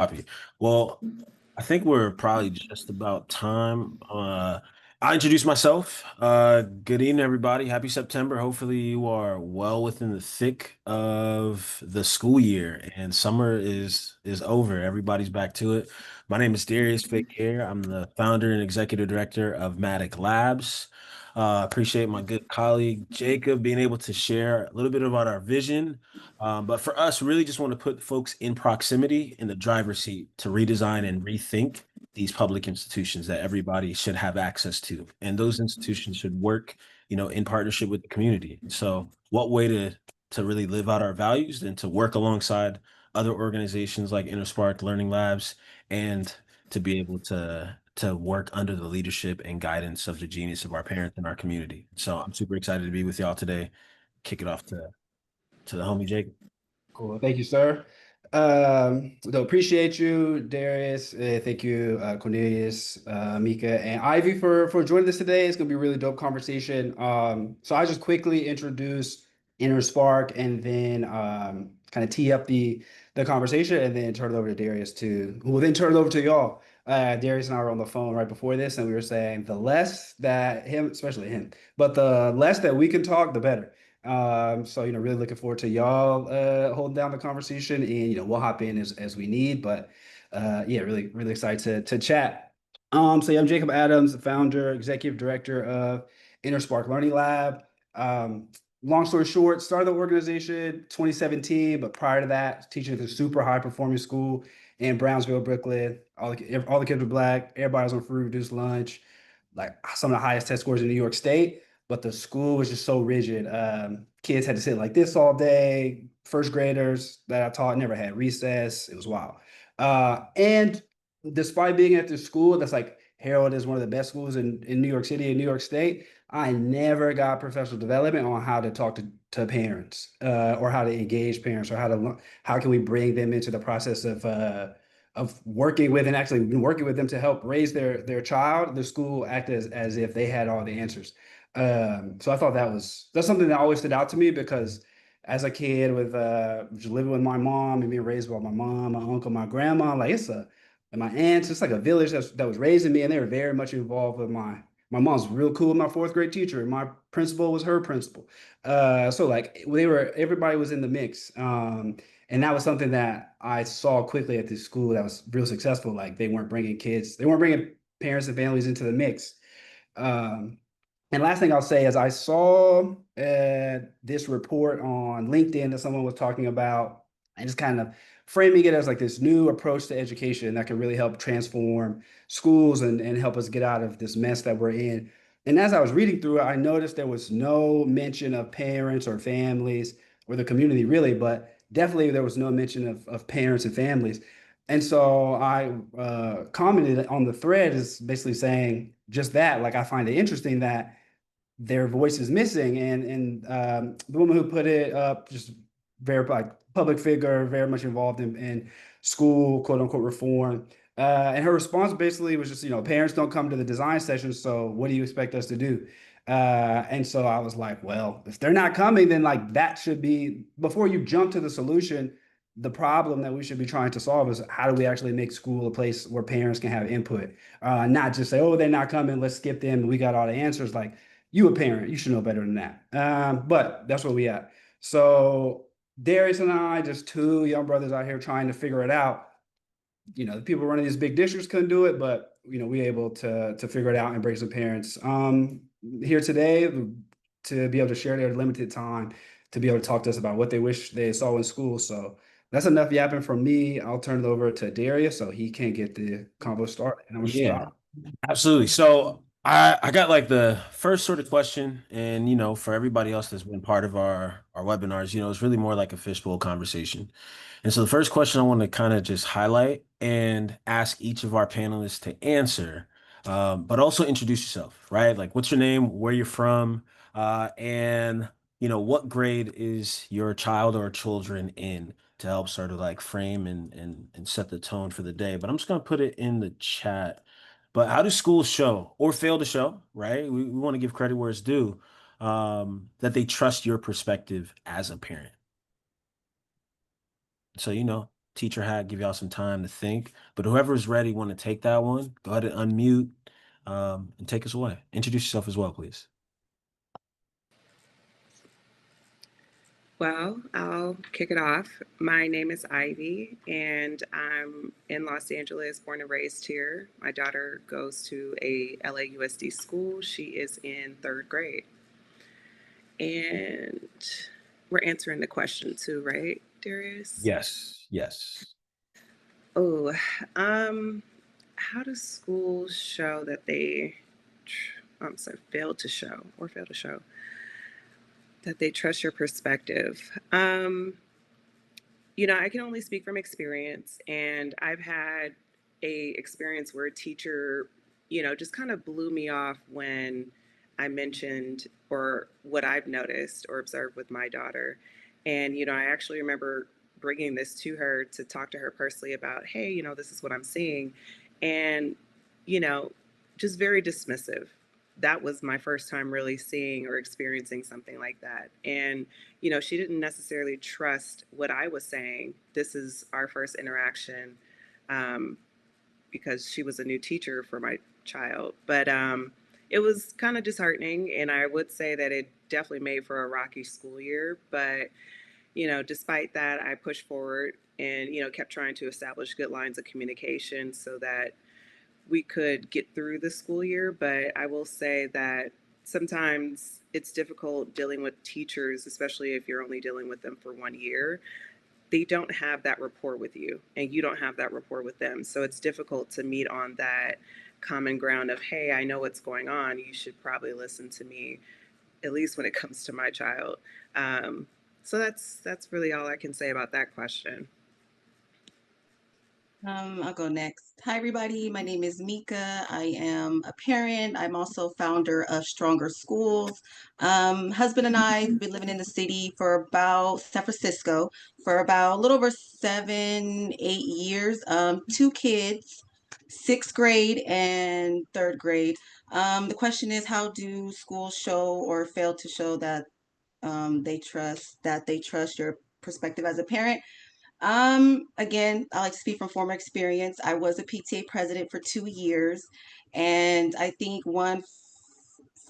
Copy. Well, I think we're probably just about time. I introduce myself. Good evening, everybody. Happy September. Hopefully, you are well within the thick of the school year, and summer is over. Everybody's back to it. My name is Darius Fake here. I'm the founder and executive director of Matic Labs. Appreciate my good colleague Jacob being able to share a little bit about our vision. But for us, really just want to put folks in proximity in the driver's seat to redesign and rethink these public institutions that everybody should have access to. And those institutions should work, in partnership with the community. So what way to really live out our values than to work alongside other organizations like InterSpark Learning Labs and to be able to work under the leadership and guidance of the genius of our parents and our community. So I'm super excited to be with y'all today. Kick it off to the homie Jake. Cool. Thank you, sir. So appreciate you, Darius. Thank you, Cornelius, Mika, and Ivy for joining us today. It's gonna be a really dope conversation. So I just quickly introduce Inner Spark and then kind of tee up the conversation and then turn it over to Darius who will then turn it over to y'all. Darius and I were on the phone right before this, and we were saying the less that him, especially him, but the less that we can talk, the better. So really looking forward to y'all holding down the conversation, and we'll hop in as we need. But yeah, really excited to chat. So yeah, I'm Jacob Adams, the founder, executive director of InterSpark Learning Lab. Um, Long story short, started the organization 2017, but prior to that, teaching at a super high performing school in Brownsville, Brooklyn. All the kids were black. Everybody was on free reduced lunch, like some of the highest test scores in New York State, but the school was just so rigid. Kids had to sit like this all day. First graders that I taught never had recess. It was wild. And despite being at this school that's like heralded as one of the best schools in New York City and New York State, I never got professional development on how to talk to parents or how to engage parents or how can we bring them into the process of working with and actually working with them to help raise their child. The school acted as if they had all the answers. So I thought that's something that always stood out to me because as a kid with just living with my mom and being raised by my mom, my uncle, my grandma, like and my aunts, it's like a village that was raising me, and they were very much involved with my mom's real cool with my fourth grade teacher, and my principal was her principal. So like everybody was in the mix. And that was something that I saw quickly at this school that was real successful. Like they weren't bringing parents and families into the mix. Um, and last thing I'll say is I saw this report on LinkedIn that someone was talking about and just kind of framing it as like this new approach to education that can really help transform schools and help us get out of this mess that we're in. And as I was reading through it, I noticed there was no mention of parents or families or the community really, but definitely there was no mention of parents and families. And so I commented on the thread is basically saying just that. Like I find it interesting that their voice is missing. And the woman who put it up, just very like public figure, very much involved in school, quote unquote, reform. And her response basically was just, parents don't come to the design session, so what do you expect us to do? And so I was like, well, if they're not coming, then like that should be before you jump to the solution. The problem that we should be trying to solve is how do we actually make school a place where parents can have input, not just say, oh, they're not coming, let's skip them. We got all the answers. Like you a parent, you should know better than that. But that's where we at. So Darius and I, just two young brothers out here trying to figure it out. The people running these big districts couldn't do it, but we able to figure it out and bring some parents here today to be able to share their limited time to be able to talk to us about what they wish they saw in school. So that's enough yapping from me. I'll turn it over to Darius so he can get the convo started. And I'm gonna Yeah, stop. absolutely. So I got like the first sort of question, and for everybody else that's been part of our webinars, it's really more like a fishbowl conversation. And so the first question I want to kind of just highlight and ask each of our panelists to answer, but also introduce yourself, right? Like what's your name, where you're from, and what grade is your child or children in to help sort of like frame and set the tone for the day. But I'm just gonna put it in the chat. But how do schools show or fail to show, right? We want to give credit where it's due, that they trust your perspective as a parent. So, teacher hat, give y'all some time to think. But whoever's ready, want to take that one, go ahead and unmute and take us away. Introduce yourself as well, please. Well, I'll kick it off. My name is Ivy, and I'm in Los Angeles, born and raised here. My daughter goes to a LAUSD school. She is in third grade. And we're answering the question too, right, Darius? Yes, yes. Oh, um, how do schools show that I'm sorry, fail to show that they trust your perspective? I can only speak from experience, and I've had a experience where a teacher, just kind of blew me off when I mentioned or what I've noticed or observed with my daughter. And I actually remember bringing this to her to talk to her personally about, hey, this is what I'm seeing, and you know, just very dismissive. That was my first time really seeing or experiencing something like that. And she didn't necessarily trust what I was saying. This is our first interaction, um, because she was a new teacher for my child. But it was kind of disheartening. And I would say that it definitely made for a rocky school year. But, despite that, I pushed forward and, kept trying to establish good lines of communication so that we could get through the school year. But I will say that sometimes it's difficult dealing with teachers, especially if you're only dealing with them for 1 year. They don't have that rapport with you, and you don't have that rapport with them. So it's difficult to meet on that common ground of, hey, I know what's going on. You should probably listen to me, at least when it comes to my child. Um, so that's really all I can say about that question. I'll go next. Hi, everybody. My name is Mika. I am a parent. I'm also founder of Stronger Schools. Husband and I have been living in the city for about San Francisco for about a little over 7, 8 years. Two kids, sixth grade and third grade. The question is, how do schools show or fail to show that they trust your perspective as a parent? Again, I like to speak from former experience. I was a PTA president for 2 years, and I think one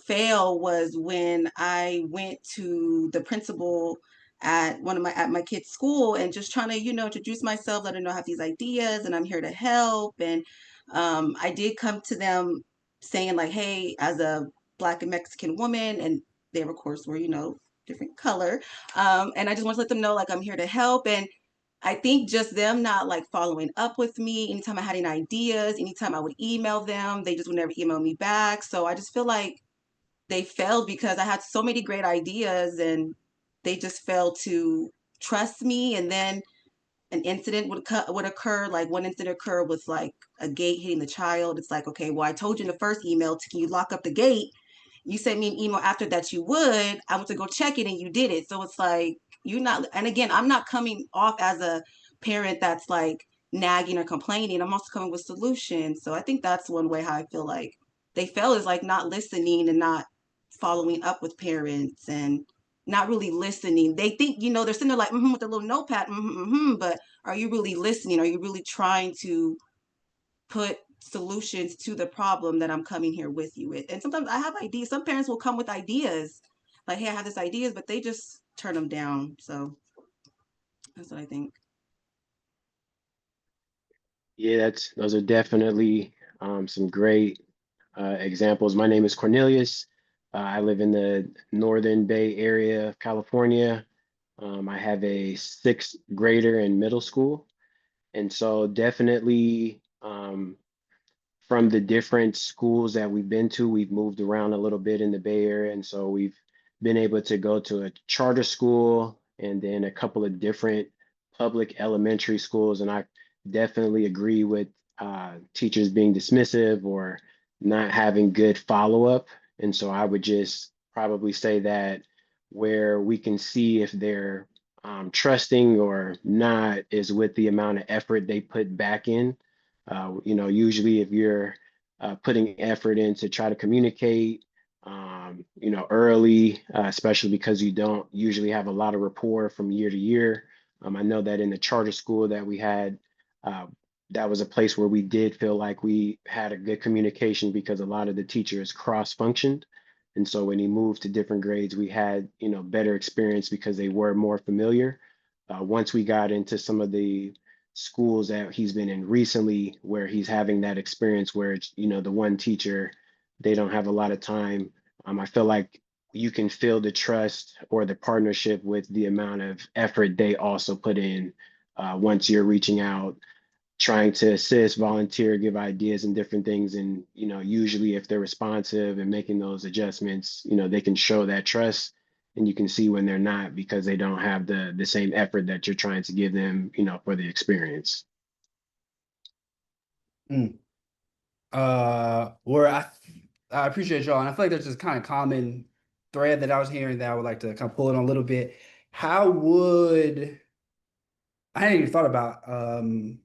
fail was when I went to the principal at my kids' school and just trying to, introduce myself, let her know I have these ideas and I'm here to help. And I did come to them saying like, hey, as a Black and Mexican woman, and they of course were, different color. And I just want to let them know like I'm here to help. And I think just them not like following up with me anytime I had any ideas, anytime I would email them, they just would never email me back. So I just feel like they failed because I had so many great ideas and they just failed to trust me. And then an incident would occur. Like one incident occurred with like a gate hitting the child. It's like, okay, well, I told you in the first email, can you lock up the gate? You sent me an email after that you would. I went to go check it and you did it. So it's like you're not. And again, I'm not coming off as a parent that's like nagging or complaining. I'm also coming with solutions. So I think that's one way how I feel like they fail is like not listening and not following up with parents and not really listening. They think, they're sitting there like with a little notepad, but are you really listening? Are you really trying to put solutions to the problem that I'm coming here with you with? And sometimes I have ideas. Some parents will come with ideas, like, hey, I have this ideas, but they just turn them down. So that's what I think. Yeah, those are definitely some great examples. My name is Cornelius. I live in the Northern Bay area of California. I have a sixth grader in middle school, and so definitely from the different schools that we've been to, we've moved around a little bit in the Bay Area. And so we've been able to go to a charter school and then a couple of different public elementary schools. And I definitely agree with teachers being dismissive or not having good follow-up. And so I would just probably say that where we can see if they're trusting or not is with the amount of effort they put back in. Usually if you're putting effort in to try to communicate, early, especially because you don't usually have a lot of rapport from year to year, I know that in the charter school that we had, uh, that was a place where we did feel like we had a good communication because a lot of the teachers cross-functioned. And so when he moved to different grades, we had, better experience because they were more familiar. Once we got into some of the schools that he's been in recently, where he's having that experience where it's, the one teacher, they don't have a lot of time. I feel like you can feel the trust or the partnership with the amount of effort they also put in once you're reaching out, trying to assist, volunteer, give ideas and different things. And, usually if they're responsive and making those adjustments, they can show that trust, and you can see when they're not because they don't have the same effort that you're trying to give them, for the experience. Mm. Where I appreciate y'all, and I feel like there's this kind of common thread that I was hearing that I would like to kind of pull in a little bit. How would I hadn't even thought about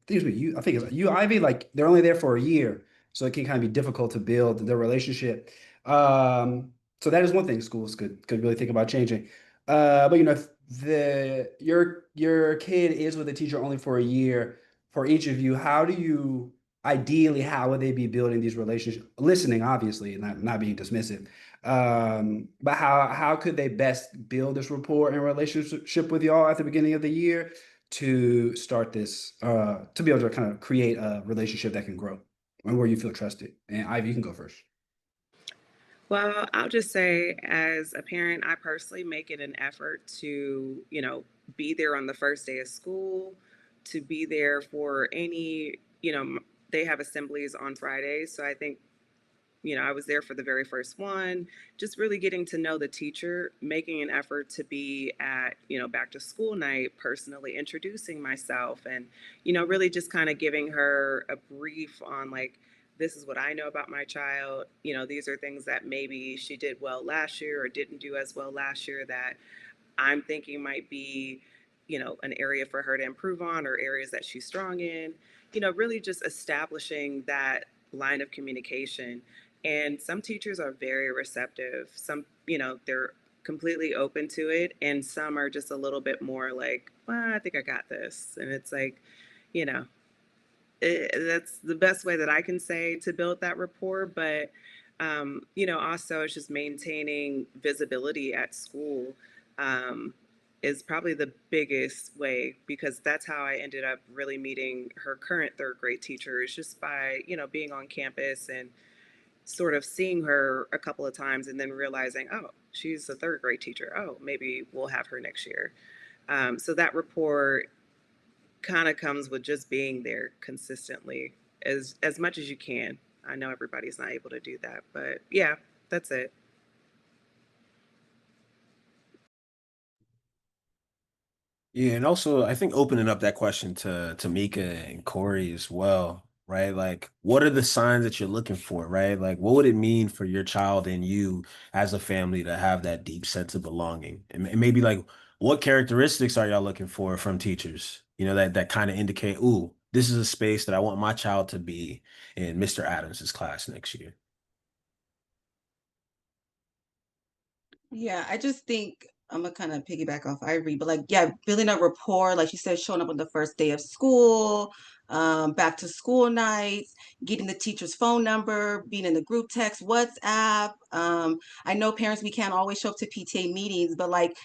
things with you. I think it's you, Ivy. Like they're only there for a year, so it can kind of be difficult to build the relationship. So that is one thing schools could really think about changing. But if your kid is with a teacher only for a year, for each of you, how do you ideally how would they be building these relationships? Listening, obviously, not being dismissive. But how could they best build this rapport and relationship with y'all at the beginning of the year? To start this, to be able to kind of create a relationship that can grow and where you feel trusted. And Ivy, you can go first. Well, I'll just say, as a parent, I personally make it an effort to, be there on the first day of school, to be there for any, they have assemblies on Fridays. So I think, I was there for the very first one, just really getting to know the teacher, making an effort to be at, back to school night, personally introducing myself and, really just kind of giving her a brief on like, this is what I know about my child. These are things that maybe she did well last year or didn't do as well last year that I'm thinking might be, an area for her to improve on or areas that she's strong in, really just establishing that line of communication. And some teachers are very receptive. Some, they're completely open to it. And some are just a little bit more like, well, I think I got this. And it's like, you know, that's the best way that I can say to build that rapport. But, also it's just maintaining visibility at school is probably the biggest way because that's how I ended up really meeting her current third grade teacher is just by, being on campus and sort of seeing her a couple of times and then realizing, oh, she's a third grade teacher. Oh, maybe we'll have her next year. So that rapport kind of comes with just being there consistently as much as you can. I know everybody's not able to do that, but yeah, that's it. Yeah, and also I think opening up that question to Mika and Corey as well, right? Like, what are the signs that you're looking for, right? Like, what would it mean for your child and you as a family to have that deep sense of belonging? And maybe like, what characteristics are y'all looking for from teachers? That kind of indicate, ooh, this is a space that I want my child to be in Mr. Adams's class next year. Yeah, I just think I'm gonna kind of piggyback off Ivory, but like, yeah, building a rapport, like you said, showing up on the first day of school, back to school nights, getting the teacher's phone number, being in the group text, WhatsApp. I know parents, we can't always show up to PTA meetings, but like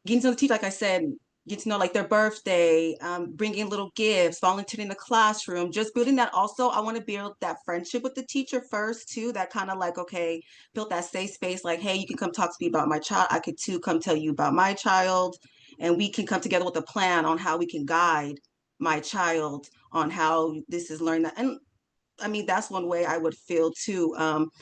getting to know the teacher, like I said, get to know like their birthday, bringing little gifts, volunteering in the classroom, just building that. Also, I want to build that friendship with the teacher first too. That kind of like, okay, build that safe space. Like, hey, you can come talk to me about my child. I could too come tell you about my child, and we can come together with a plan on how we can guide my child on how this is learned. And I mean, that's one way I would feel too.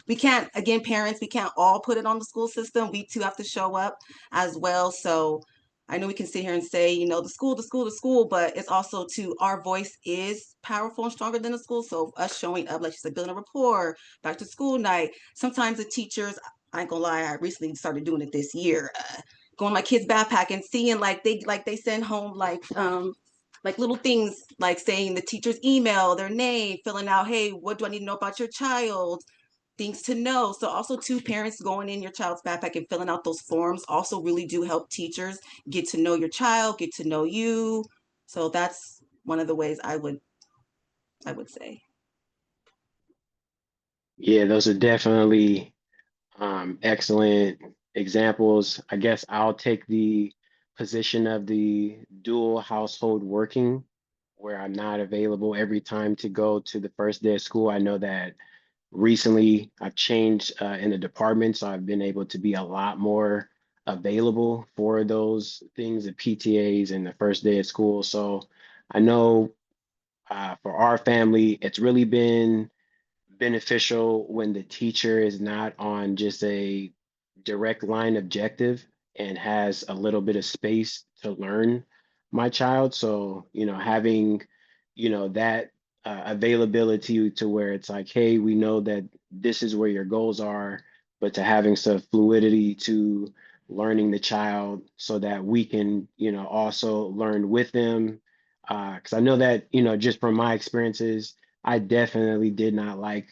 We can't, again, parents, we can't all put it on the school system. We too have to show up as well. So I know we can sit here and say, the school, the school, the school, but it's also too, our voice is powerful and stronger than the school. So us showing up, like you said, building a rapport, back to school night. Sometimes the teachers, I ain't gonna lie, I recently started doing it this year. Going my kids' backpack and seeing like they send home like little things like saying the teacher's email, their name, filling out, hey, what do I need to know about your child? Things to know. So also two parents going in your child's backpack and filling out those forms also really do help teachers get to know your child, get to know you. So that's one of the ways I would say. Yeah, those are definitely excellent examples. I guess I'll take the position of the dual household working, where I'm not available every time to go to the first day of school. I know that recently I've changed in the department, so I've been able to be a lot more available for those things, the PTAs and the first day of school. So I know for our family, it's really been beneficial when the teacher is not on just a direct line objective and has a little bit of space to learn my child. So, having, that availability to where it's like, hey, we know that this is where your goals are, but to having some fluidity to learning the child so that we can, also learn with them. Because I know that, just from my experiences, I definitely did not like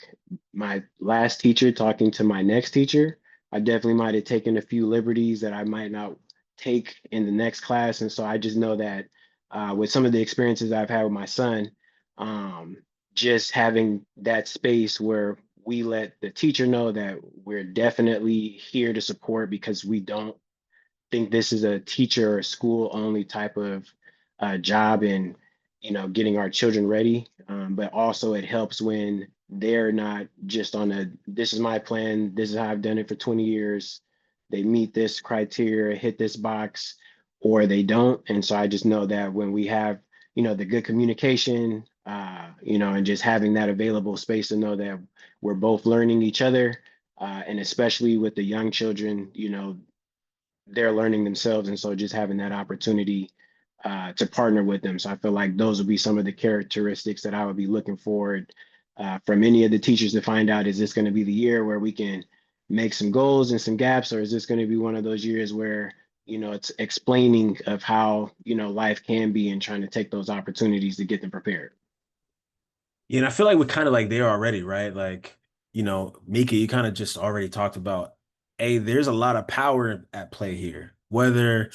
my last teacher talking to my next teacher. I definitely might have taken a few liberties that I might not take in the next class. And so I just know that with some of the experiences I've had with my son, um, just having that space where we let the teacher know that we're definitely here to support because we don't think this is a teacher or school only type of job in getting our children ready, but also it helps when they're not just on a this is my plan, this is how I've done it for 20 years, they meet this criteria, hit this box, or they don't. And so I just know that when we have the good communication, and just having that available space to know that we're both learning each other, and especially with the young children, they're learning themselves. And so just having that opportunity to partner with them. So I feel like those would be some of the characteristics that I would be looking forward from any of the teachers to find out, is this going to be the year where we can make some goals and some gaps, or is this going to be one of those years where, it's explaining of how, life can be and trying to take those opportunities to get them prepared. Yeah, and I feel like we're kind of like there already, right? Like, Mika, you kind of just already talked about, hey, there's a lot of power at play here. Whether,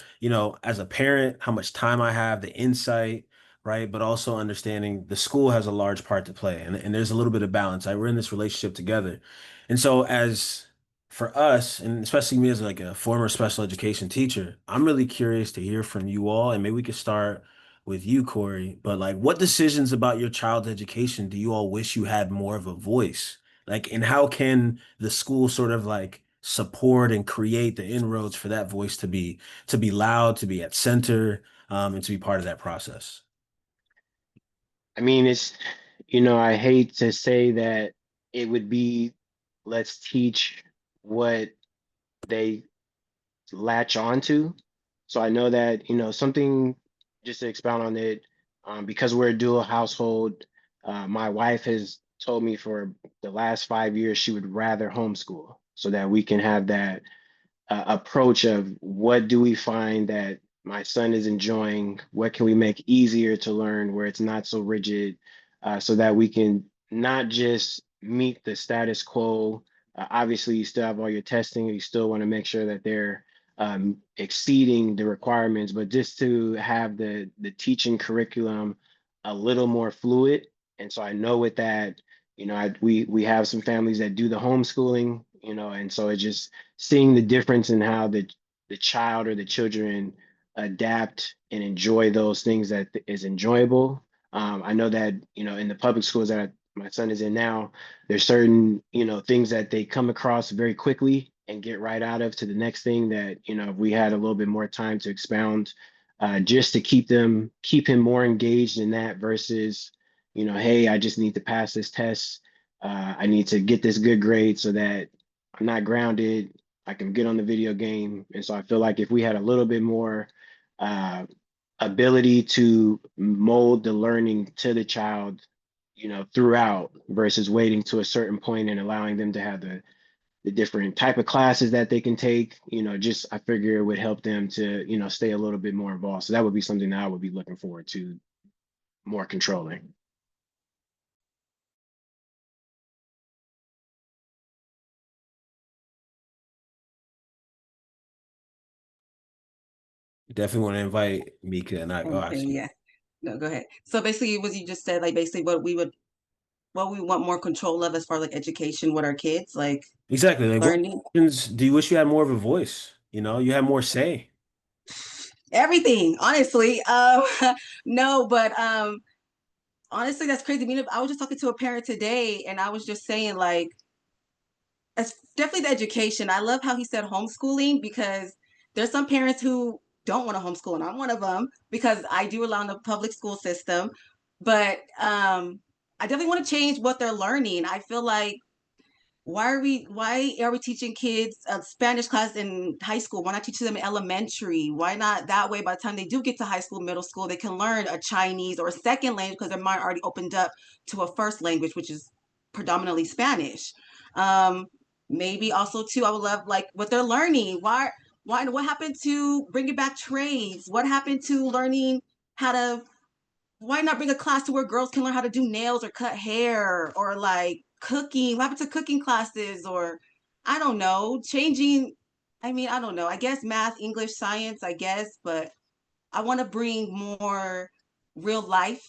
as a parent, how much time I have, the insight, right? But also understanding the school has a large part to play. And there's a little bit of balance. We're in this relationship together. And so as for us, and especially me as like a former special education teacher, I'm really curious to hear from you all. And maybe we could start with you, Corey, but like what decisions about your child's education do you all wish you had more of a voice? Like, and how can the school sort of like support and create the inroads for that voice to be loud, to be at center, and to be part of that process? I mean, I hate to say that it would be, let's teach what they latch onto. So I know that, something, just to expound on it, because we're a dual household, my wife has told me for the last 5 years she would rather homeschool so that we can have that approach of what do we find that my son is enjoying, what can we make easier to learn where it's not so rigid, so that we can not just meet the status quo. Obviously you still have all your testing, you still want to make sure that they're exceeding the requirements, but just to have the teaching curriculum a little more fluid. And so I know with that, we have some families that do the homeschooling, and so it just seeing the difference in how the child or the children adapt and enjoy those things that is enjoyable. I know that, in the public schools that my son is in now, there's certain, things that they come across very quickly and get right out of to the next thing that, if we had a little bit more time to expound, just to keep him more engaged in that versus, hey, I just need to pass this test. I need to get this good grade so that I'm not grounded. I can get on the video game. And so I feel like if we had a little bit more uh, ability to mold the learning to the child, throughout versus waiting to a certain point and allowing them to have the different type of classes that they can take, just I figure it would help them to, stay a little bit more involved. So that would be something that I would be looking forward to more controlling. Definitely want to invite Mika and I. Oh, Okay, actually, yeah. No, go ahead. So basically, what you just said, like basically what we want more control of as far as like education with our kids, like Exactly. Like, what learning questions do you wish you had more of a voice? You know, you had more say. everything, honestly. No, but honestly, that's crazy. I mean, I was just talking to a parent today, and I was just saying, like, it's definitely the education. I love how he said homeschooling because there's some parents who don't want to homeschool, and I'm one of them because I do rely on the public school system. But I definitely want to change what they're learning. I feel like why are we teaching kids a Spanish class in high school? Why not teach them in elementary? Why not that way by the time they do get to high school, middle school, they can learn a Chinese or a second language because their mind already opened up to a first language, which is predominantly Spanish. Um, Maybe also too, I would love like what they're learning. Why what happened to bringing back trades? What happened to learning how to why not bring a class to where girls can learn how to do nails or cut hair or like cooking? What happened to cooking classes or I don't know, changing? I mean, I don't know. I guess math, English, science, I guess, but I want to bring more real life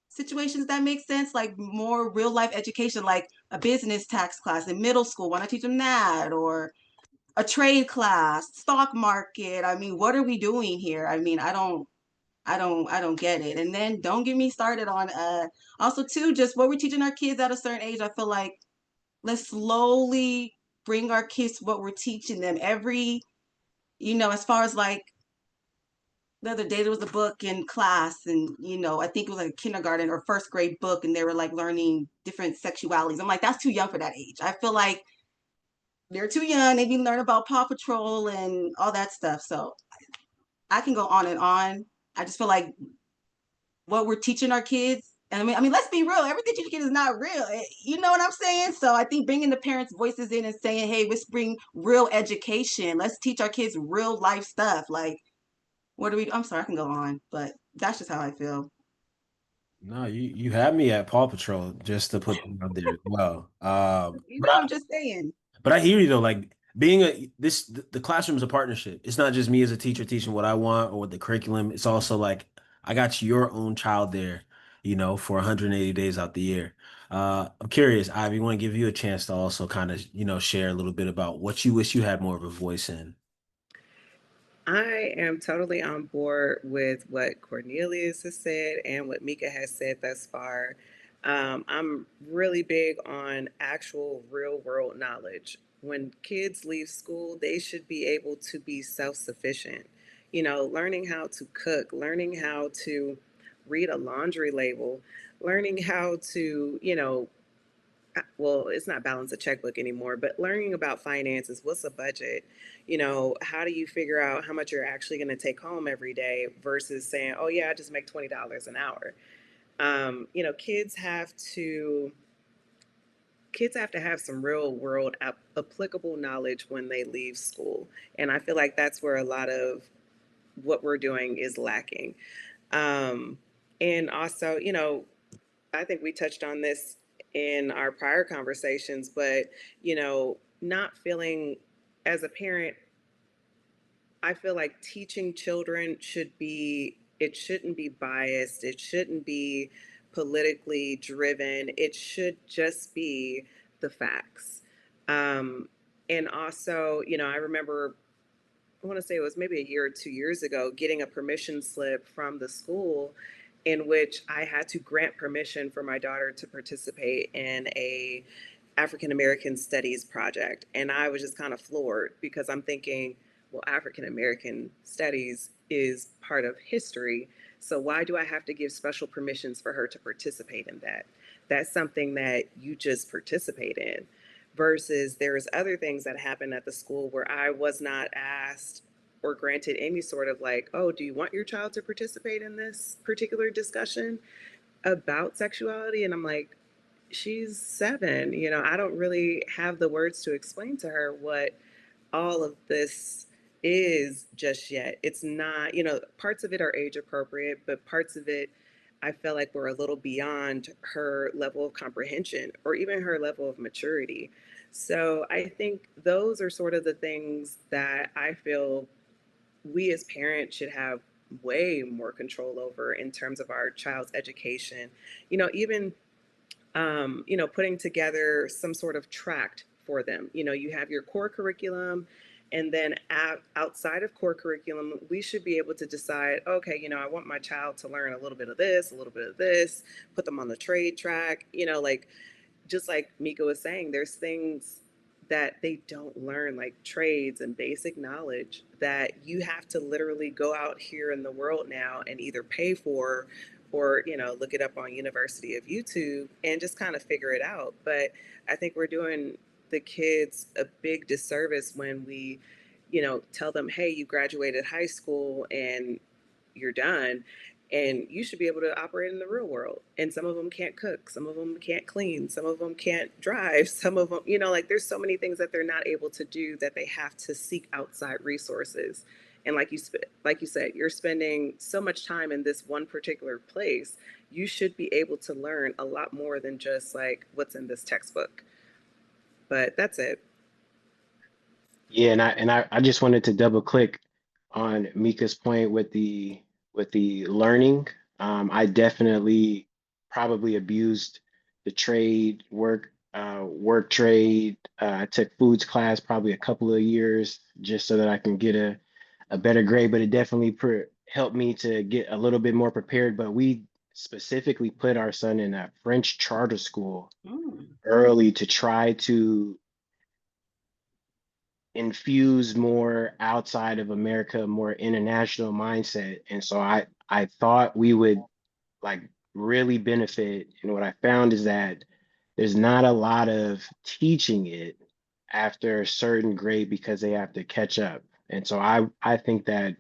situations that make sense, like more real life education, like a business tax class in middle school. Why not teach them that? Or a trade class, stock market. I mean, what are we doing here? I mean, I don't get it. And then don't get me started on also too just what we're teaching our kids at a certain age. I feel like let's slowly bring our kids what we're teaching them every, as far as like the other day there was a book in class and I think it was like a kindergarten or first grade book and they were like learning different sexualities. I'm like, that's too young for that age. I feel like they're too young. They need to learn about Paw Patrol and all that stuff. So I can go on and on. I just feel like what we're teaching our kids. And I mean, let's be real. Everything teaching kids is not real. You know what I'm saying? So I think bringing the parents' voices in and saying, "Hey, let's bring real education. Let's teach our kids real life stuff." Like, what do we? I'm sorry, I can go on, but that's just how I feel. No, you had me at Paw Patrol just to put them out there as well. I'm just saying. But I hear you though, like being the classroom is a partnership. It's not just me as a teacher teaching what I want or what the curriculum. It's also like I got your own child there, for 180 days out the year. I'm curious, Ivy, want to give you a chance to also kind of, share a little bit about what you wish you had more of a voice in. I am totally on board with what Cornelius has said and what Mika has said thus far. I'm really big on actual real world knowledge. When kids leave school, they should be able to be self sufficient. Learning how to cook, learning how to read a laundry label, learning how to, well, it's not balance a checkbook anymore, but learning about finances, what's a budget? How do you figure out how much you're actually going to take home every day versus saying, oh, yeah, I just make $20 an hour. Kids have to have some real world applicable knowledge when they leave school. And I feel like that's where a lot of what we're doing is lacking. Um, and also, I think we touched on this in our prior conversations, but not feeling as a parent, I feel like teaching children it shouldn't be biased. It shouldn't be politically driven. It should just be the facts. Um, and also, I remember I want to say it was maybe a year or 2 years ago, getting a permission slip from the school in which I had to grant permission for my daughter to participate in a African American studies project. And I was just kind of floored because I'm thinking, well, African American studies is part of history. So why do I have to give special permissions for her to participate in that? That's something that you just participate in versus there's other things that happen at the school where I was not asked or granted any sort of like, oh, do you want your child to participate in this particular discussion about sexuality? And I'm like, she's 7. I don't really have the words to explain to her what all of this is just yet. It's not, parts of it are age appropriate, but parts of it I feel like we're a little beyond her level of comprehension or even her level of maturity. So I think those are sort of the things that I feel we as parents should have way more control over in terms of our child's education. Even putting together some sort of tract for them. You have your core curriculum, and then outside of core curriculum, we should be able to decide, okay, I want my child to learn a little bit of this, a little bit of this, put them on the trade track, like just like Mika was saying, there's things that they don't learn, like trades and basic knowledge that you have to literally go out here in the world now and either pay for or look it up on University of YouTube and just kind of figure it out. But I think we're doing the kids a big disservice when we tell them, hey, you graduated high school and you're done, and you should be able to operate in the real world. And some of them can't cook, some of them can't clean, some of them can't drive, some of them, like there's so many things that they're not able to do that they have to seek outside resources. And like you said, you're spending so much time in this one particular place. You should be able to learn a lot more than just like what's in this textbook. But that's it. Yeah, and I just wanted to double click on Mika's point with the learning. I definitely probably abused the trade work trade. I took foods class probably a couple of years just so that I can get a better grade, but it definitely helped me to get a little bit more prepared. But we specifically put our son in a French charter school Mm. early to try to infuse more outside of America, more international mindset. And so I thought we would like really benefit. And what I found is that there's not a lot of teaching it after a certain grade because they have to catch up. And so I think that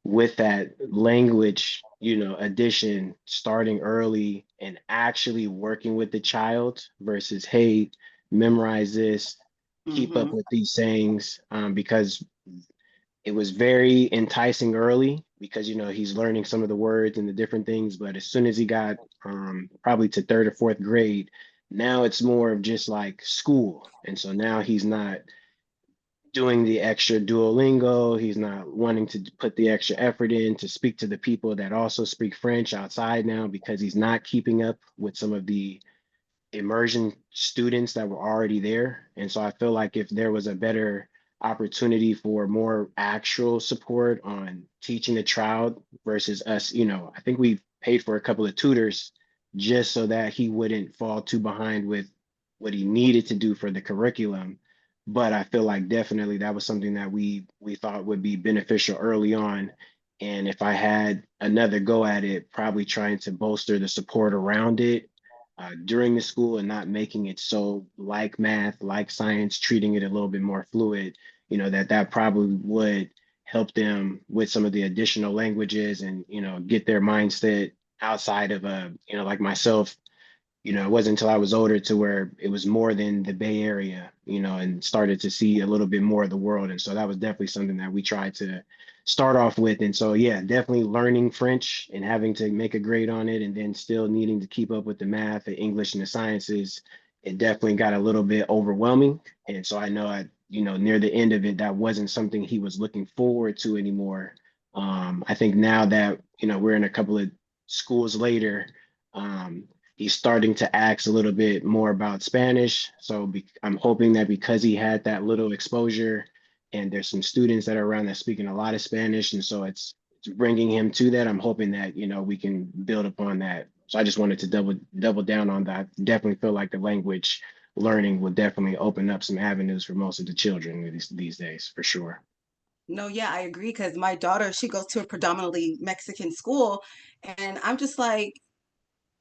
with that language, addition starting early and actually working with the child versus, hey, memorize this, keep up Mm-hmm. with these sayings, because it was very enticing early because he's learning some of the words and the different things, but as soon as he got probably to third or fourth grade, now it's more of just like school. And so now he's not doing the extra Duolingo. He's not wanting to put the extra effort in to speak to the people that also speak French outside now because he's not keeping up with some of the immersion students that were already there. And so I feel like if there was a better opportunity for more actual support on teaching the child versus us, I think we paid for a couple of tutors just so that he wouldn't fall too behind with what he needed to do for the curriculum. But I feel like definitely that was something that we thought would be beneficial early on. And if I had another go at it, probably trying to bolster the support around it during the school and not making it so like math, like science, treating it a little bit more fluid, that probably would help them with some of the additional languages and, get their mindset outside of like myself. It wasn't until I was older to where it was more than the Bay Area, and started to see a little bit more of the world. And so that was definitely something that we tried to start off with. And so, yeah, definitely learning French and having to make a grade on it and then still needing to keep up with the math, the English, and the sciences. It definitely got a little bit overwhelming. And so I know near the end of it, that wasn't something he was looking forward to anymore. I think now that, we're in a couple of schools later, um, he's starting to ask a little bit more about Spanish. So I'm hoping that because he had that little exposure, and there's some students that are around that speaking a lot of Spanish, and so it's bringing him to that. I'm hoping that we can build upon that. So I just wanted to double down on that. Definitely feel like the language learning will definitely open up some avenues for most of the children these days, for sure. No, yeah, I agree because my daughter, she goes to a predominantly Mexican school, and I'm just like,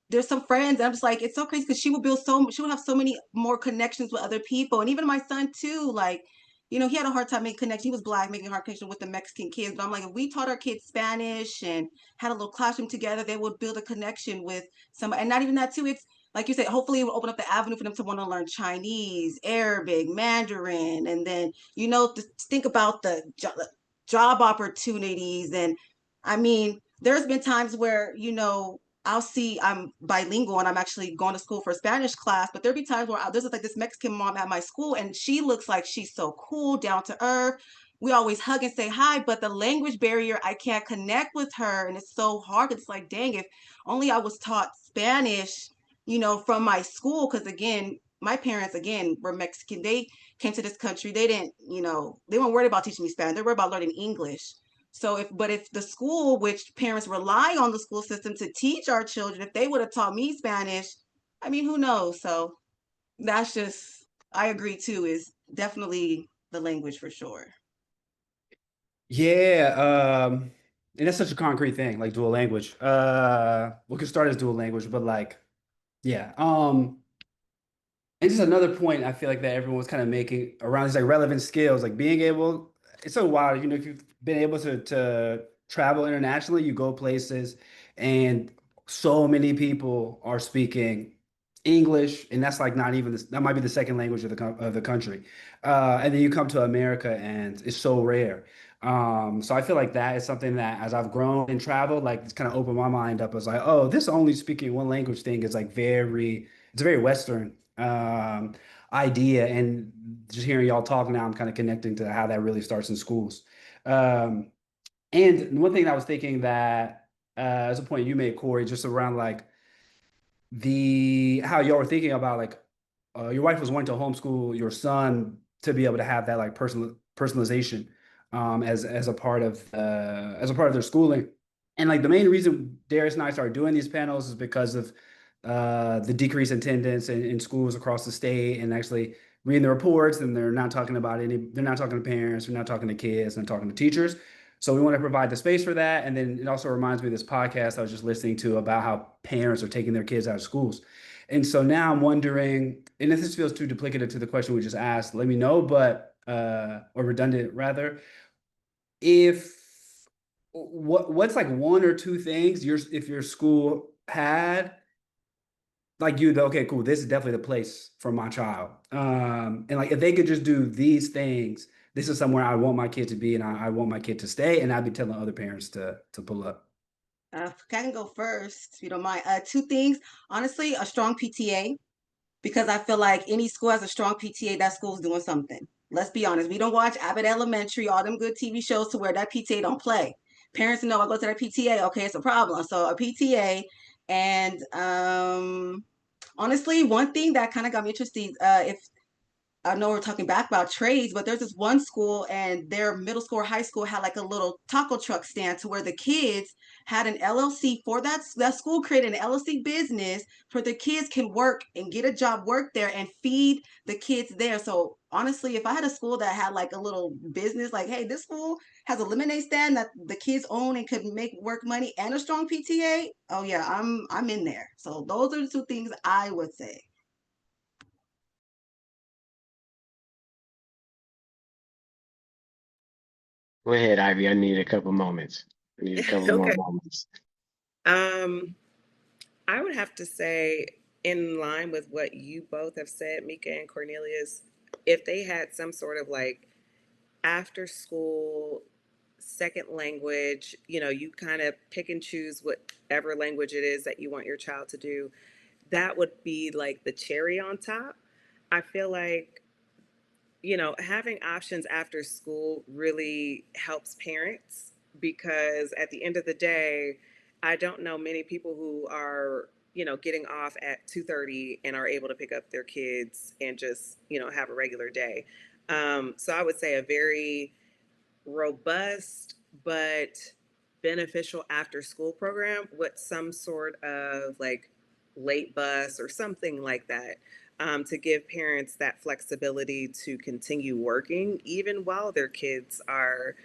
there's some friends. I'm just like, it's so crazy because she will have so many more connections with other people. And even my son too, like, he had a hard time making connection. He was black, making a hard connection with the Mexican kids. But I'm like, if we taught our kids Spanish and had a little classroom together, they would build a connection with somebody. And not even that too. It's like you said, hopefully it will open up the avenue for them to want to learn Chinese, Arabic, Mandarin, and then, to think about the job opportunities. And I mean, there's been times where, I'll see I'm bilingual and I'm actually going to school for a Spanish class, but there'll be times where there's like this Mexican mom at my school and she looks like she's so cool, down to earth. we always hug and say hi, but the language barrier, I can't connect with her. And it's so hard. It's like, dang, if only I was taught Spanish, from my school. Because again, my parents, again, were Mexican. They came to this country. They didn't, they weren't worried about teaching me Spanish. They were about learning English. So if the school, which parents rely on the school system to teach our children, if they would have taught me Spanish, I mean, who knows? So that's just, I agree too, is definitely the language for sure. Yeah, and that's such a concrete thing, like dual language. We could start as dual language, but like, yeah. And just another point I feel like that everyone was kind of making around these like relevant skills, like being able, it's so wild, if you've been able to travel internationally, you go places and so many people are speaking English, and that's like not even that might be the second language of the country. And then you come to America and it's so rare. So I feel like that is something that as I've grown and traveled, like it's kind of opened my mind up as like, oh, this only speaking one language thing is like it's a very Western idea. And just hearing y'all talk now, I'm kind of connecting to how that really starts in schools. Um, and one thing that I was thinking that, as a point you made, Corey, just around like the how y'all were thinking about like your wife was wanting to homeschool your son to be able to have that like personalization as a part of their schooling. And like the main reason Darius and I started doing these panels is because of the decrease in attendance in schools across the state, and actually reading the reports, and they're not talking to parents, they're not talking to kids, they're talking to teachers. So we want to provide the space for that. And then it also reminds me of this podcast I was just listening to about how parents are taking their kids out of schools. And so now I'm wondering, and if this feels too duplicative to the question we just asked, let me know, but or redundant rather, if what's like one or two things if your school had like okay, cool, this is definitely the place for my child. And like if they could just do these things, this is somewhere I want my kid to be, and I want my kid to stay, and I'd be telling other parents to pull up. I can go first, if you don't mind. Two things. Honestly, a strong PTA, because I feel like any school has a strong PTA, that school's doing something. Let's be honest. We don't watch Abbott Elementary, all them good TV shows to where that PTA don't play. Parents know I go to that PTA, okay, it's a problem. So a PTA, and honestly, one thing that kind of got me interested, if I know we're talking back about trades, but there's this one school and their middle school or high school had like a little taco truck stand to where the kids had an LLC for that school created an LLC business for the kids can work and get a job, work there and feed the kids there. So honestly, if I had a school that had like a little business, like, hey, this school has a lemonade stand that the kids own and could make work money and a strong PTA, oh yeah, I'm in there. So those are the two things I would say. Go ahead, Ivy. I need a couple moments. I need a couple more Okay. moments. Um, I would have to say, in line with what you both have said, Mika and Cornelius, if they had some sort of like after school second language, you kind of pick and choose whatever language it is that you want your child to do, that would be like the cherry on top. I feel like, having options after school really helps parents because at the end of the day, I don't know many people who are, getting off at 2:30 and are able to pick up their kids and just, have a regular day. So I would say a very robust but beneficial after school program with some sort of like late bus or something like that, to give parents that flexibility to continue working even while their kids are,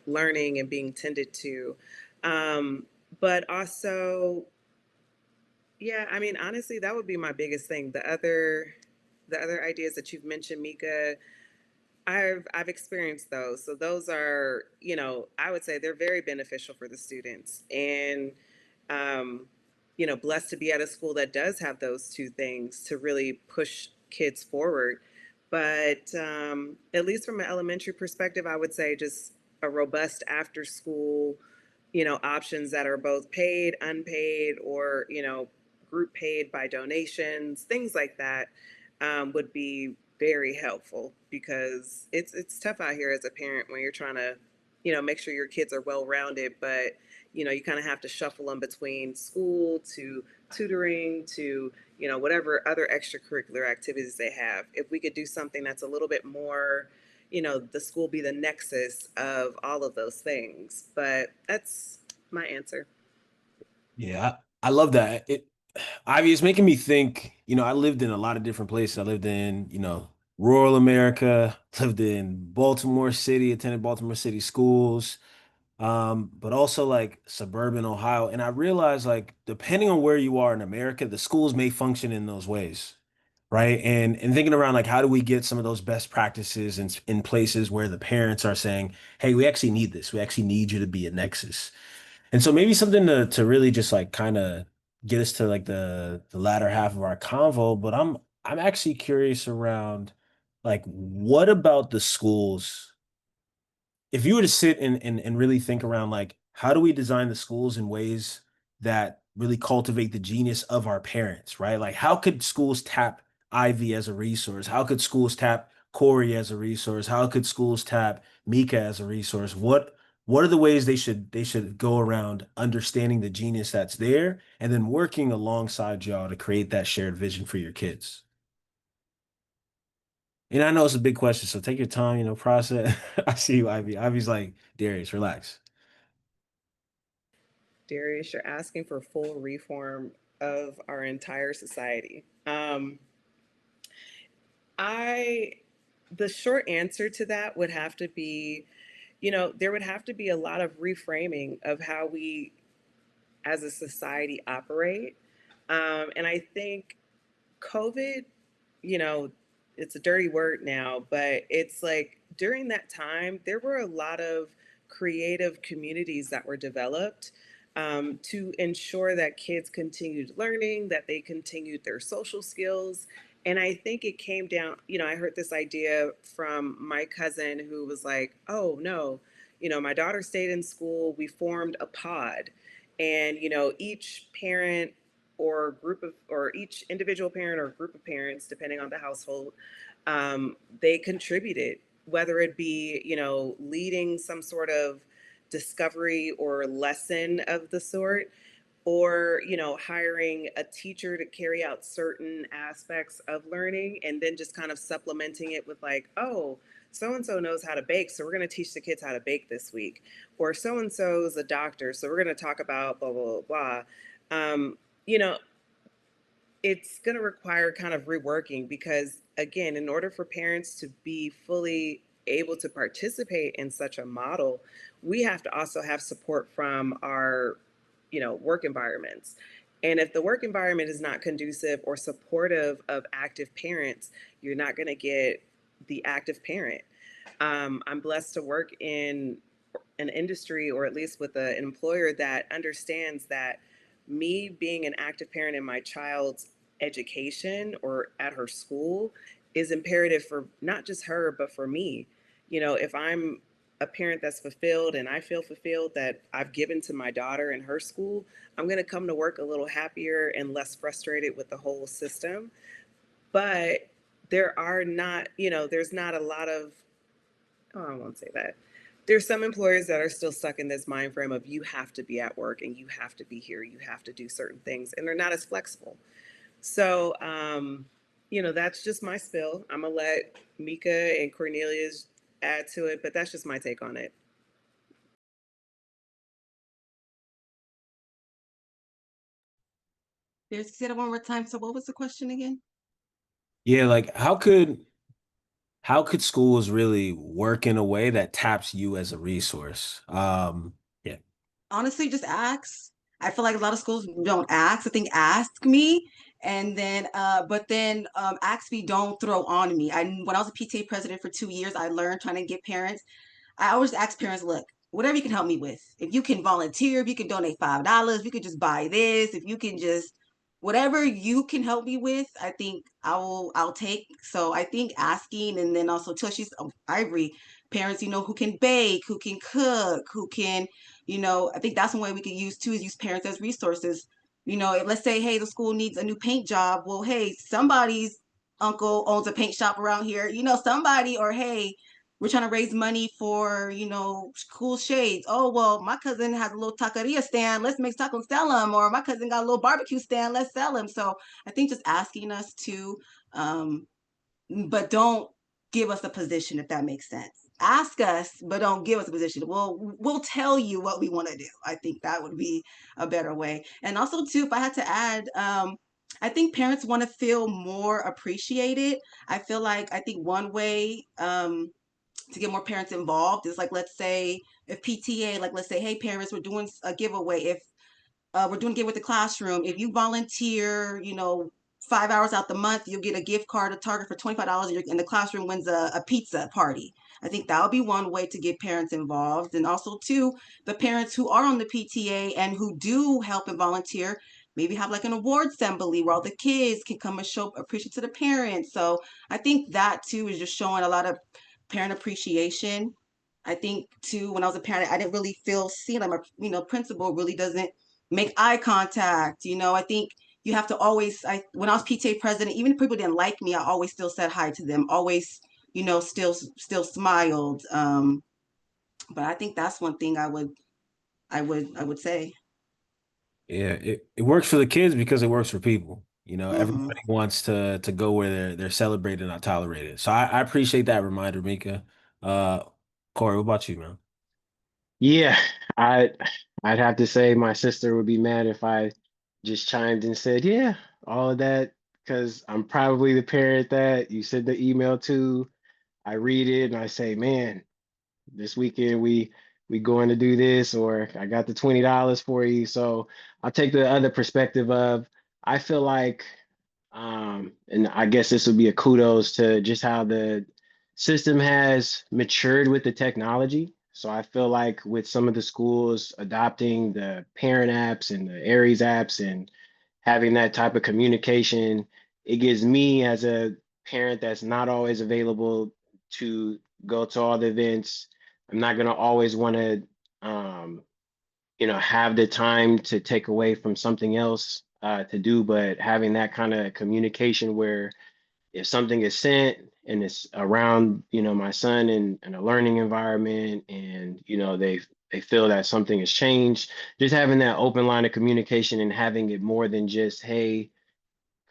learning and being tended to. But also, yeah, I mean, honestly, that would be my biggest thing. The other ideas that you've mentioned, Mika, I've experienced those. So those are, I would say they're very beneficial for the students. And um, blessed to be at a school that does have those two things to really push kids forward. But at least from an elementary perspective, I would say just a robust after school, options that are both paid, unpaid, or, group paid by donations, things like that. would be very helpful because it's tough out here as a parent when you're trying to, make sure your kids are well rounded, but you kind of have to shuffle them between school to tutoring to whatever other extracurricular activities they have. If we could do something that's a little bit more, the school be the nexus of all of those things. But that's my answer. Yeah, I love that. Ivy, it's making me think, I lived in a lot of different places. I lived in, rural America, lived in Baltimore City, attended Baltimore City schools, but also like suburban Ohio. And I realized like depending on where you are in America, the schools may function in those ways. Right. And thinking around like how do we get some of those best practices in places where the parents are saying, hey, we actually need this. We actually need you to be a nexus. And so maybe something to really just like kind of get us to like the latter half of our convo, but I'm actually curious around like what about the schools? If you were to sit and really think around like how do we design the schools in ways that really cultivate the genius of our parents, right? Like how could schools tap Ivy as a resource? How could schools tap Corey as a resource? How could schools tap Mika as a resource? What are the ways they should go around understanding the genius that's there and then working alongside y'all to create that shared vision for your kids? And I know it's a big question, so take your time, process. I see you, Ivy. Ivy's like, Darius, relax. Darius, you're asking for full reform of our entire society. I The short answer to that would have to be, there would have to be a lot of reframing of how we as a society operate. And I think COVID, you know, it's a dirty word now, but it's like during that time, there were a lot of creative communities that were developed to ensure that kids continued learning, that they continued their social skills. And I think it came down, I heard this idea from my cousin who was like, oh no, my daughter stayed in school. We formed a pod. And, each parent or group of or each individual parent or group of parents depending on the household, they contributed, whether it be leading some sort of discovery or lesson of the sort, or hiring a teacher to carry out certain aspects of learning and then just kind of supplementing it with like, oh, so and so knows how to bake, so we're going to teach the kids how to bake this week. Or so and so is a doctor, so we're going to talk about blah blah blah. um, you know it's going to require kind of reworking because, again, in order for parents to be fully able to participate in such a model, we have to also have support from our work environments. And if the work environment is not conducive or supportive of active parents, you're not going to get the active parent. I'm blessed to work in an industry, or at least with an employer that understands that me being an active parent in my child's education or at her school is imperative for not just her, but for me. If I'm a parent that's fulfilled and I feel fulfilled that I've given to my daughter in her school, I'm going to come to work a little happier and less frustrated with the whole system. But there's not a lot of, oh, I won't say that. There's some employers that are still stuck in this mind frame of you have to be at work and you have to be here, you have to do certain things, and they're not as flexible. So, that's just my spill. I'm gonna let Mika and Cornelius add to it, but that's just my take on it. There's say it one more time. So what was the question again? Yeah, like how could schools really work in a way that taps you as a resource? Yeah. Honestly, just ask. I feel like a lot of schools don't ask. I think ask me, and then but then ask me, don't throw on me. When I was a PTA president for 2 years, I learned trying to get parents. I always ask parents, look, whatever you can help me with. If you can volunteer, if you can donate $5, if you can just buy this, if you can just whatever you can help me with, I think I'll take. So I think asking, and then also Tushy's Ivory, parents, who can bake, who can cook, who can, I think that's one way we could use too, is use parents as resources. If let's say, hey, the school needs a new paint job. Well, hey, somebody's uncle owns a paint shop around here, somebody, or hey, we're trying to raise money for, cool shades. Oh, well, my cousin has a little taqueria stand. Let's make tacos, sell them. Or my cousin got a little barbecue stand. Let's sell them. So I think just asking us to, um, but don't give us a position, if that makes sense. Ask us, but don't give us a position. We'll tell you what we want to do. I think that would be a better way. And also, too, if I had to add, I think parents want to feel more appreciated. I think one way to get more parents involved is like, let's say if PTA, like let's say, hey parents, we're doing a giveaway. If we're doing Get with the Classroom. If you volunteer, 5 hours out the month, you'll get a gift card at Target for $25, and the classroom wins a pizza party. I think that would be one way to get parents involved. And also, too, the parents who are on the PTA and who do help and volunteer, maybe have like an award assembly where all the kids can come and show appreciation to the parents. So I think that, too, is just showing a lot of parent appreciation. I think too, when I was a parent, I didn't really feel seen. Like my, principal really doesn't make eye contact. I think you have to always, when I was PTA president, even if people didn't like me, I always still said hi to them, always, still smiled. But I think that's one thing I would say. Yeah, it works for the kids because it works for people. Hmm. Everybody wants to go where they're celebrated, not tolerated. So I appreciate that reminder, Mika. Uh, Corey, what about you, man? Yeah, I I'd have to say my sister would be mad if I just chimed and said, yeah, all of that, because I'm probably the parent that you send the email to. I read it and I say, man, this weekend we going to do this, or I got the $20 for you. So I'll take the other perspective of I feel like and I guess this would be a kudos to just how the system has matured with the technology. So I feel like with some of the schools adopting the parent apps and the Aries apps and having that type of communication, it gives me as a parent that's not always available to go to all the events. I'm not going to always want to um, have the time to take away from something else to do, but having that kind of communication where if something is sent and it's around, my son in a learning environment and, they feel that something has changed, just having that open line of communication and having it more than just, hey,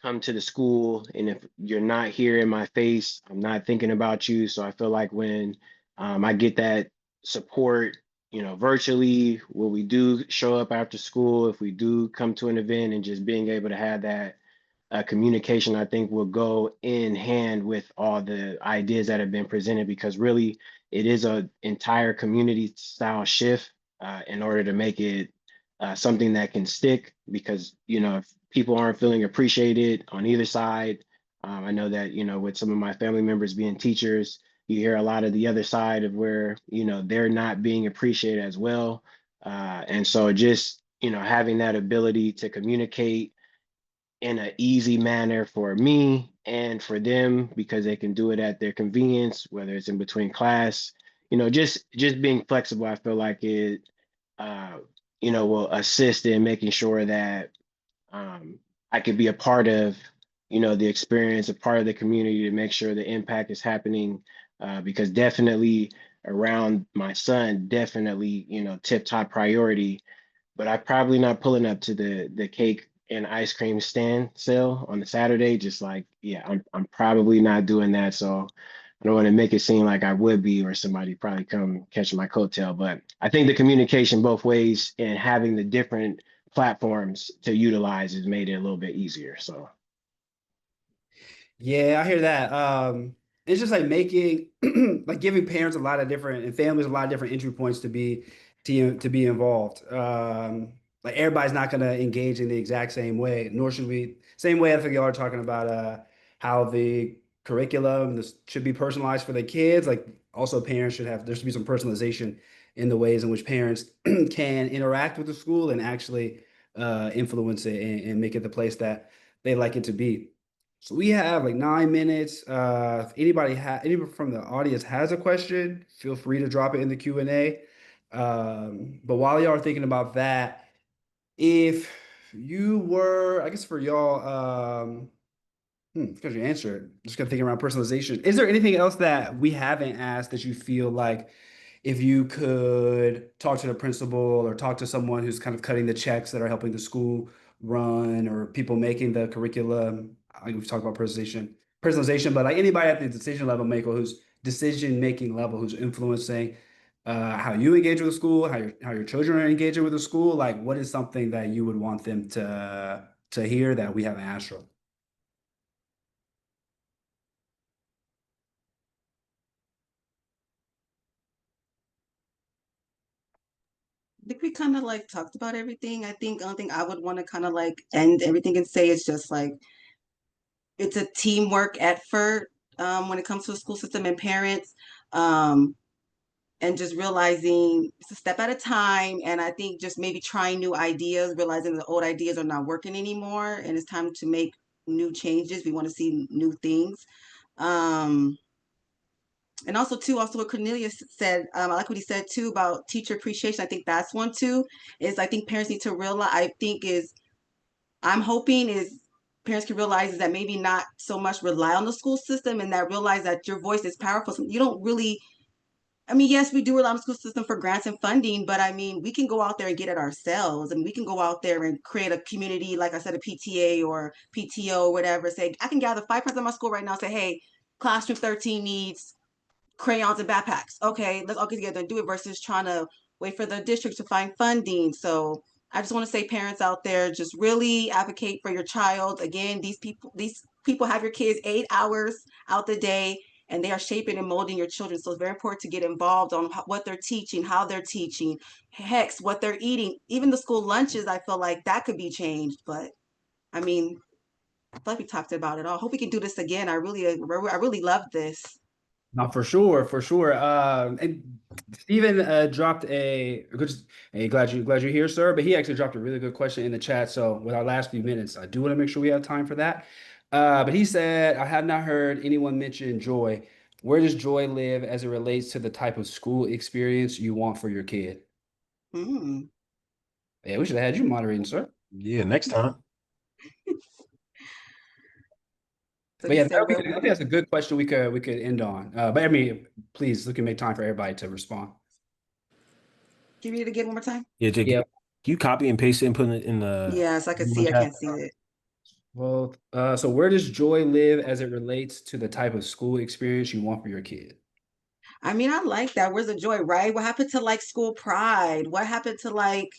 come to the school, and if you're not here in my face, I'm not thinking about you. So I feel like when I get that support, virtually, when we do show up after school, if we do come to an event, and just being able to have that communication, I think will go in hand with all the ideas that have been presented, because really it is a entire community style shift in order to make it something that can stick. Because if people aren't feeling appreciated on either side, I know that with some of my family members being teachers, you hear a lot of the other side of where they're not being appreciated as well. And so just having that ability to communicate in an easy manner for me and for them, because they can do it at their convenience, whether it's in between class, just being flexible, I feel like it uh will assist in making sure that um I could be a part of the experience, a part of the community, to make sure the impact is happening, because definitely around my son, definitely tip top priority. But I'm probably not pulling up to the cake and ice cream stand sale on the Saturday. Just like, yeah, I'm probably not doing that. So I don't want to make it seem like I would be, or somebody probably come catch my coattail. But I think the communication both ways and having the different platforms to utilize has made it a little bit easier. So Yeah, I hear that. It's just like making like giving parents a lot of different and families a lot of different entry points to be involved. Like everybody's not gonna engage in the exact same way, nor should we. Same way I think y'all are talking about how the curriculum this should be personalized for the kids. Like also parents should have there should be some personalization in the ways in which parents can interact with the school and actually influence it and make it the place that they like it to be. So we have like 9 minutes. If anybody from the audience has a question, feel free to drop it in the Q&A. But while y'all are thinking about that, if you were, I guess for y'all, Because you answered. Just gonna think around personalization. Is there anything else that we haven't asked that you feel like if you could talk to the principal or talk to someone who's kind of cutting the checks that are helping the school run or people making the curriculum? We've talked about personalization, but like anybody at the decision level maker who's decision making level who's influencing how you engage with the school, how your children are engaging with the school, like what is something that you would want them to hear that we haven't asked them? I think we kind of like talked about everything. I think the only thing I would want to kind of like end everything and say is just like it's a teamwork effort when it comes to the school system and parents. Um, and just realizing it's a step at a time. And I think just maybe trying new ideas, realizing the old ideas are not working anymore, and it's time to make new changes. We want to see new things. Um, and also too, also what Cornelius said, I like what he said too about teacher appreciation. I think that's one too. Is I think parents need to realize. I think is I'm hoping is parents can realize is that maybe not so much rely on the school system and that realize that your voice is powerful. So you don't really I mean, yes, we do rely on the school system for grants and funding, but I mean, we can go out there and get it ourselves. I mean, we can go out there and create a community, like I said, a PTA or PTO or whatever. Say, I can gather 5 parents in my school right now. Say, hey, classroom 13 needs crayons and backpacks. Okay, let's all get together and do it versus trying to wait for the district to find funding. So I just want to say, parents out there, just really advocate for your child. Again, these people have your kids 8 hours out the day, and they are shaping and molding your children. So it's very important to get involved on what they're teaching, how they're teaching, heck, what they're eating. Even the school lunches, I feel like that could be changed. But I mean, I feel like we talked about it all. Hope we can do this again. I really love this. No, for sure, for sure. And Stephen dropped a good. Hey, glad you're here, sir. But he actually dropped a really good question in the chat. So with our last few minutes, I do want to make sure we have time for that. But he said, I have not heard anyone mention joy. Where does joy live as it relates to the type of school experience you want for your kid? Hmm. Yeah, we should have had you moderating, sir. Yeah, next time. So But he yeah, said, I think that's a good question we could end on. But I mean, please, we can make time for everybody to respond. can you read it again one more time? Yeah, Jake, Yeah. can you copy and paste it and put it in the Yeah, so I can see. I chat? can't see it. Well, so where does joy live as it relates to the type of school experience you want for your kid? I mean, I like that. Where's the joy, right? What happened to like school pride? What happened to like,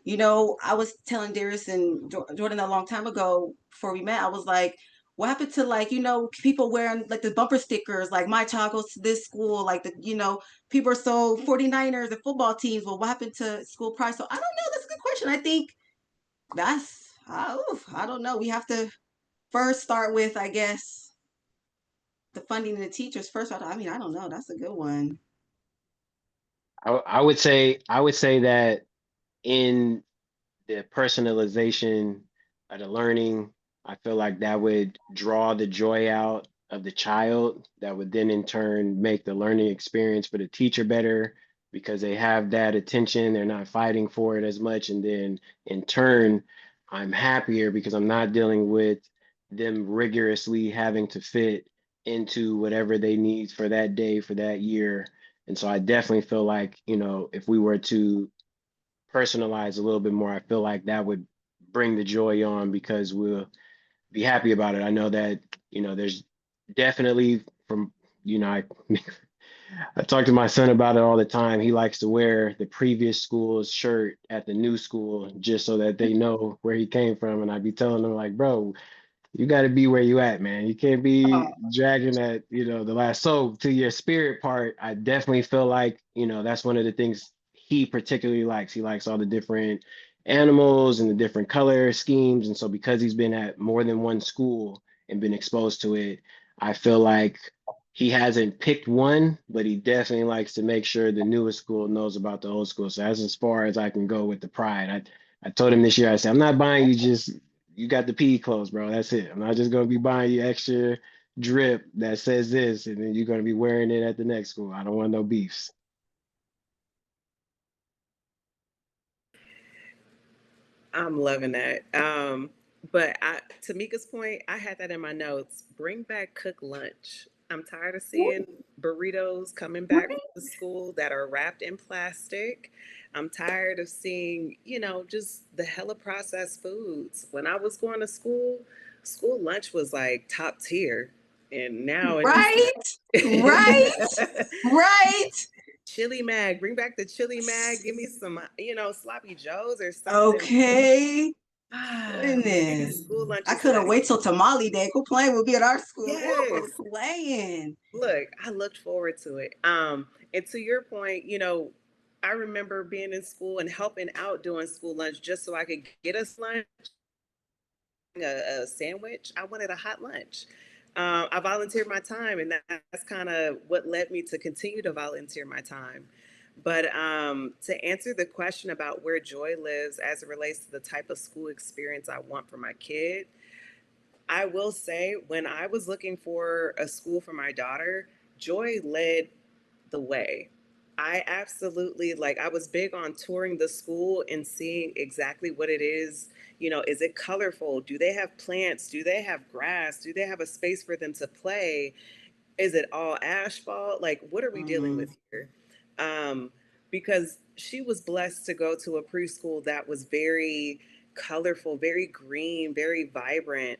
I was telling Darius and Jordan a long time ago before we met. I was like, what happened to like, people wearing like the bumper stickers, like my child goes to this school, like people are so 49ers and football teams. Well, what happened to school pride? So I don't know. That's a good question. I think I don't know. We have to first start with, I guess, the funding and the teachers first. I mean, I don't know. That's a good one. I would say that in the personalization of the learning, I feel like that would draw the joy out of the child. That would then in turn make the learning experience for the teacher better because they have that attention. They're not fighting for it as much. And then in turn, I'm happier because I'm not dealing with them rigorously having to fit into whatever they need for that day, for that year. And so I definitely feel like, if we were to personalize a little bit more, I feel like that would bring the joy on because we'll be happy about it. I know that, there's definitely from, I I talk to my son about it all the time. He likes to wear the previous school's shirt at the new school just so that they know where he came from. And I'd be telling them like, bro, you got to be where you at, man. You can't be dragging at, the last. So to your spirit part, I definitely feel like, that's one of the things he particularly likes. He likes all the different animals and the different color schemes. And so because he's been at more than one school and been exposed to it, I feel like he hasn't picked one, but he definitely likes to make sure the newest school knows about the old school. So that's as far as I can go with the pride. I told him this year, I said, I'm not buying you just you got the PE clothes, bro. That's it. I'm not just gonna be buying you extra drip that says this, and then you're gonna be wearing it at the next school. I don't want no beefs. I'm loving that. But Tamika's point, I had that in my notes. Bring back cook lunch. I'm tired of seeing burritos coming back Right. from the school that are wrapped in plastic. I'm tired of seeing, just the hella processed foods. When I was going to school, school lunch was like top tier. And now it just Right. Right. Right. chili mag, bring back the chili mag, give me some, sloppy joes or something. Okay. Man, Goodness. school lunch I is couldn't petty. wait till Tamale Day. Quit playing. We'll be at our school. Ooh, quit Yes. playing. Look, I looked forward to it. And to your point, I remember being in school and helping out doing school lunch just so I could get us lunch, a sandwich. I wanted a hot lunch. I volunteered my time, and that's kind of what led me to continue to volunteer my time. But to answer the question about where joy lives as it relates to the type of school experience I want for my kid, I will say when I was looking for a school for my daughter, Joy led the way. I absolutely I was big on touring the school and seeing exactly what it is. Is it colorful? Do they have plants? Do they have grass? Do they have a space for them to play? Is it all asphalt? Like, what are we dealing Mm-hmm. with here? Um, because she was blessed to go to a preschool that was very colorful, very green, very vibrant.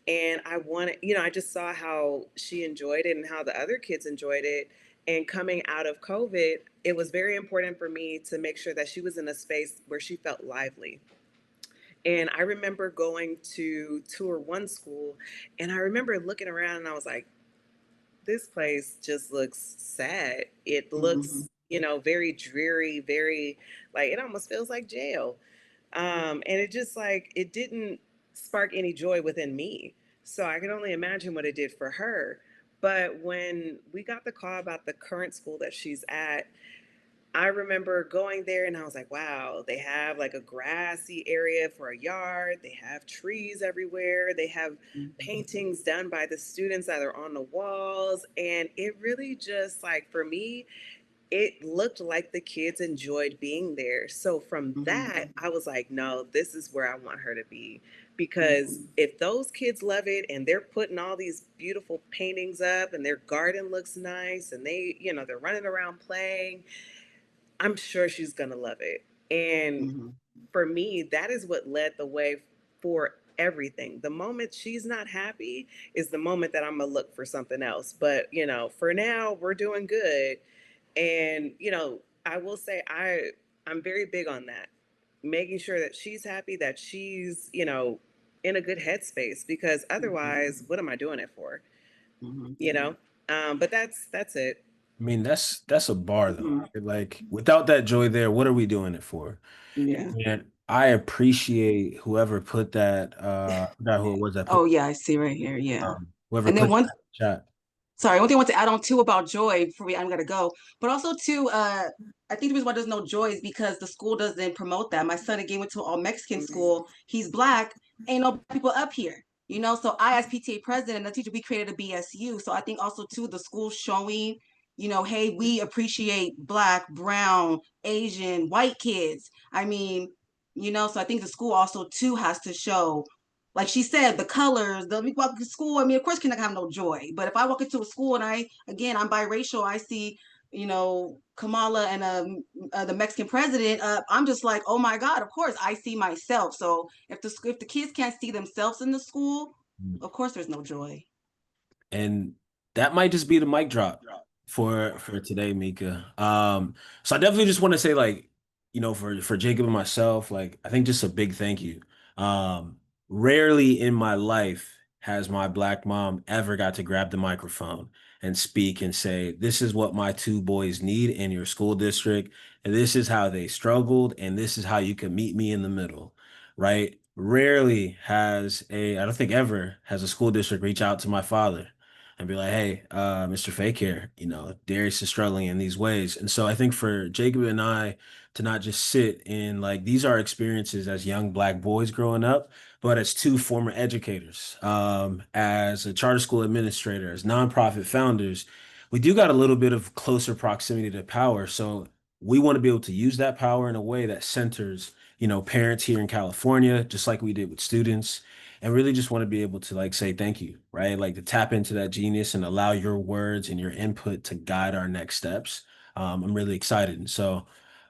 And I wanted, I just saw how she enjoyed it and how the other kids enjoyed it. And coming out of COVID, it was very important for me to make sure that she was in a space where she felt lively. And I remember going to tour one school, and I remember looking around and I was like, this place just looks sad. It Mm-hmm. looks, very dreary, very it almost feels like jail. And it just it didn't spark any joy within me. So I can only imagine what it did for her. But when we got the call about the current school that she's at, I remember going there and I was like, wow, they have like a grassy area for a yard. They have trees everywhere. They have paintings done by the students that are on the walls. And it really just for me, it looked like the kids enjoyed being there. So from Mm-hmm. that, I was like, no, this is where I want her to be. Because Mm-hmm. if those kids love it and they're putting all these beautiful paintings up and their garden looks nice and they're running around playing, I'm sure she's going to love it. And Mm-hmm. for me, that is what led the way for everything. The moment she's not happy is the moment that I'm going to look for something else. But, for now, we're doing good. And, I will say I'm very big on that. Making sure that she's happy, that she's, in a good headspace because Mm-hmm. otherwise, what am I doing it for? Mm-hmm. You know? But that's it. I mean, that's a bar though. Mm-hmm. Like without that joy there, what are we doing it for? Yeah. And I appreciate whoever put that I forgot who it was that put Oh yeah, I see right here. Yeah. whoever And then put one that in the chat. sorry, one thing I want to add on too about joy before I'm gonna go, but also too, I think the reason why there's no joy is because the school doesn't promote that. My son again went to an all Mexican school. He's black, ain't no people up here, So I, as PTA president and the teacher, we created a BSU. So I think also too the school showing, hey, we appreciate black, brown, Asian, white kids. I mean, so I think the school also too has to show like she said, the colors, we walk to school. I mean, of course, can I have no joy. But if I walk into a school and I'm biracial, I see, Kamala and the Mexican president, I'm just like, oh my God, of course, I see myself. So if the kids can't see themselves in the school, of course, there's no joy. And that might just be the mic drop for today, Mika. So I definitely just want to say, like, for Jacob and myself, like, I think just a big thank you. Rarely in my life has my black mom ever got to grab the microphone and speak and say, "This is what my two boys need in your school district, and this is how they struggled, and this is how you can meet me in the middle." Right? Rarely I don't think ever has a school district reach out to my father and be like, hey, Mr. Fake here, Darius is struggling in these ways. And so I think for Jacob and I to not just sit in like these are experiences as young black boys growing up, but as two former educators, as a charter school administrator, as nonprofit founders, we do got a little bit of closer proximity to power. So we want to be able to use that power in a way that centers, parents here in California, just like we did with students and really just want to be able to like say thank you, right? Like to tap into that genius and allow your words and your input to guide our next steps. I'm really excited. And so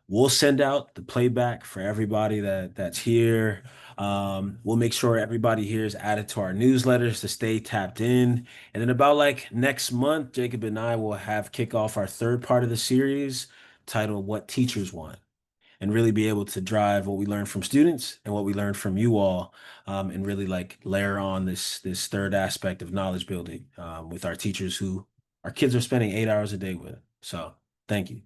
we'll send out the playback for everybody that's here. We'll make sure everybody here is added to our newsletters to stay tapped in. And then about like next month, Jacob and I will have kick off our third part of the series titled What Teachers Want, and really be able to drive what we learn from students and what we learn from you all, and really like layer on this third aspect of knowledge building with our teachers who our kids are spending 8 hours a day with. So thank you.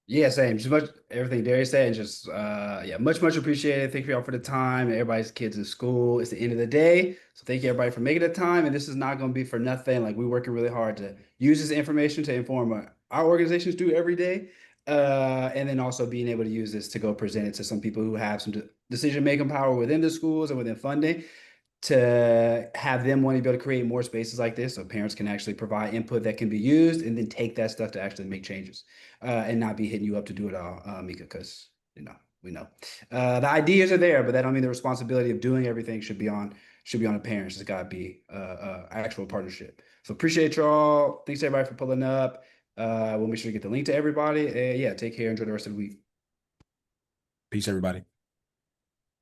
Yeah, same. Just much everything Darius said, and just yeah, much appreciated. Thank you all for the time. Everybody's kids in school. It's the end of the day, so thank you everybody for making the time. And this is not going to be for nothing. Like we're working really hard to use this information to inform our organizations do every day, and then also being able to use this to go present it to some people who have some decision making power within the schools and within funding, to have them wanting to be able to create more spaces like this so parents can actually provide input that can be used and then take that stuff to actually make changes, and not be hitting you up to do it all, Mika, because we know the ideas are there, but that don't mean the responsibility of doing everything should be on the parents. It's got to be actual partnership. So appreciate y'all. Thanks everybody for pulling up. We'll make sure to get the link to everybody. Yeah, take care. Enjoy the rest of the week. Peace, everybody.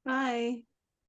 Bye.